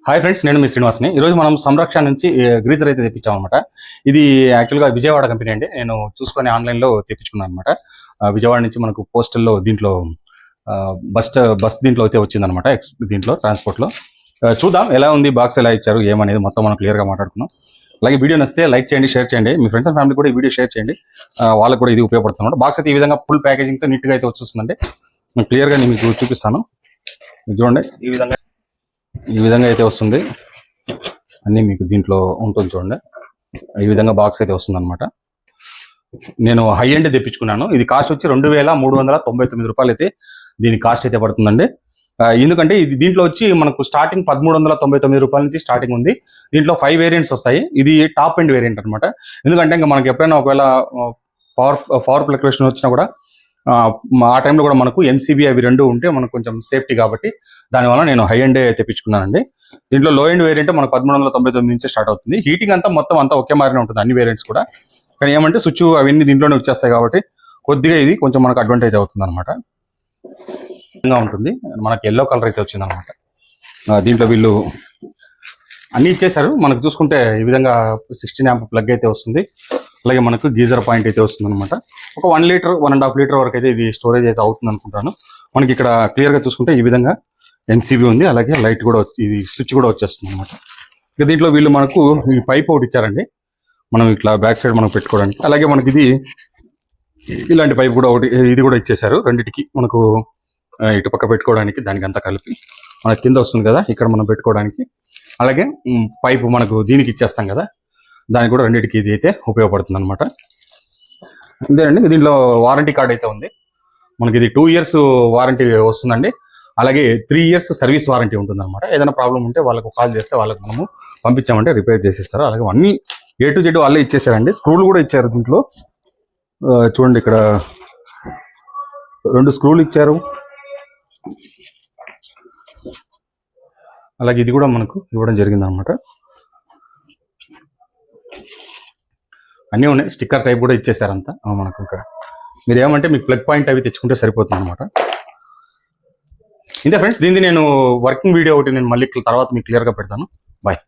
Hi friends, నేను మీ శ్రీనివాస్ని. ఈరోజు మనం సంరక్షణ నుంచి గ్రీజర్ అయితే తెప్పించామన్నమాట. ఇది యాక్చువల్గా విజయవాడ కంపెనీ అండి. నేను చూసుకొని ఆన్లైన్లో తెప్పించుకున్నాను అనమాట. విజయవాడ నుంచి మనకు పోస్టల్లో దీంట్లో బస్ దీంట్లో అయితే వచ్చిందనమాట. దీంట్లో ట్రాన్స్పోర్ట్లో చూద్దాం ఎలా ఉంది, బాక్స్ ఎలా ఇచ్చారు, ఏమనేది మొత్తం మనం క్లియర్గా మాట్లాడుకున్నాం. అలాగే వీడియో నచ్చితే లైక్ చేయండి, షేర్ చేయండి, మీ ఫ్రెండ్స్ అండ్ ఫ్యామిలీ కూడా ఈ వీడియో షేర్ చేయండి, వాళ్ళకి కూడా ఇది ఉపయోగపడుతుంది. బాక్స్ అయితే ఈ విధంగా ఫుల్ ప్యాకేజింగ్తో నీట్గా అయితే వచ్చేస్తుందండి. నేను క్లియర్గా నేను మీకు చూపిస్తాను. చూడండి, ఈ విధంగా అయితే వస్తుంది. అన్నీ మీకు దీంట్లో ఉంటుంది చూడండి. ఈ విధంగా బాక్స్ అయితే వస్తుంది అనమాట. నేను హై ఎండ్ తెప్పించుకున్నాను. ఇది కాస్ట్ వచ్చి 2399 రూపాయలు అయితే దీని కాస్ట్ అయితే పడుతుందండి. ఎందుకంటే ఇది దీంట్లో వచ్చి మనకు స్టార్టింగ్ 1399 రూపాయల నుంచి స్టార్టింగ్ ఉంది. దీంట్లో 5 వేరియంట్స్ వస్తాయి. ఇది టాప్ ఎండ్ వేరియంట్ అనమాట. ఎందుకంటే ఇంకా మనకి ఎప్పుడైనా ఒకవేళ పవర్ ఫ్లక్చుయేషన్ వచ్చినా కూడా ఆ టైంలో కూడా మనకు ఎంసీబీ అవి రెండు ఉంటే మనకు కొంచెం సేఫ్టీ కాబట్టి దానివల్ల నేను హై ఎండ్ తెప్పించుకున్నానండి. దీంట్లో లో ఎండ్ వేరియంట్ మనకు 1399 నుంచి స్టార్ట్ అవుతుంది. హీటింగ్ అంతా మొత్తం అంతా ఒకే మారినే ఉంటుంది అన్ని వేరియంట్స్ కూడా. కానీ ఏమంటే స్విచ్ అవన్నీ దీంట్లోనే వచ్చేస్తాయి కాబట్టి కొద్దిగా ఇది కొంచెం మనకు అడ్వాంటేజ్ అవుతుంది అనమాట. ఉంటుంది మనకి ఎల్లో కలర్ అయితే వచ్చింది అనమాట. దీంట్లో వీళ్ళు అన్ని ఇచ్చేసారు. మనకు చూసుకుంటే ఈ విధంగా 16 యాంప్ ప్లగ్ అయితే వస్తుంది. అలాగే మనకు గీజర్ పాయింట్ అయితే వస్తుంది అనమాట. ఒక 1 లీటర్ 1.5 లీటర్ వరకు అయితే ఇది స్టోరేజ్ అయితే అవుతుంది అనుకుంటాను. మనకి ఇక్కడ క్లియర్గా చూసుకుంటే ఈ విధంగా ఎన్సీబీ ఉంది. అలాగే లైట్ కూడా ఇది స్విచ్ కూడా వచ్చేస్తుంది అనమాట. ఇక దీంట్లో వీళ్ళు మనకు ఈ పైప్ ఒకటి ఇచ్చారండి, మనం ఇట్లా బ్యాక్ సైడ్ మనం పెట్టుకోవడానికి. అలాగే మనకి ఇది ఇలాంటి పైప్ కూడా ఒకటి ఇది కూడా ఇచ్చేసారు రెండింటికి. మనకు ఇటు పక్క పెట్టుకోవడానికి దానికి అంతా కలిపి మనకి కింద వస్తుంది కదా, ఇక్కడ మనం పెట్టుకోవడానికి. అలాగే పైపు మనకు దీనికి ఇచ్చేస్తాం కదా, దానికి కూడా రెండింటికి ఇది అయితే ఉపయోగపడుతుంది అనమాట. ఇదేనండి. దీంట్లో వారంటీ కార్డ్ అయితే ఉంది. మనకి ఇది 2 years వారంటీ వస్తుందండి. అలాగే 3 years సర్వీస్ వారంటీ ఉంటుంది అనమాట. ఏదైనా ప్రాబ్లం ఉంటే వాళ్ళకు కాల్ చేస్తే వాళ్ళకి మనము పంపించామంటే రిపేర్ చేసిస్తారు. అలాగే అన్ని A to Z వాళ్ళే ఇచ్చేసారండి. స్క్రూలు కూడా ఇచ్చారు దీంట్లో. చూడండి, ఇక్కడ 2 స్క్రూలు ఇచ్చారు. అలాగే ఇది కూడా మనకు ఇవ్వడం జరిగింది అనమాట. అన్నీ ఉన్నాయి. స్టిక్కర్ టైప్ కూడా ఇచ్చేసారంతా మనకు. ఇంకా మీరు ఏమంటే మీకు ప్లగ్ పాయింట్ అవి తెచ్చుకుంటే సరిపోతుంది అనమాట. ఇంతే ఫ్రెండ్స్, దీన్ని నేను వర్కింగ్ వీడియో ఒకటి నేను మళ్ళీ తర్వాత మీకు క్లియర్గా పెడతాను. బాయ్.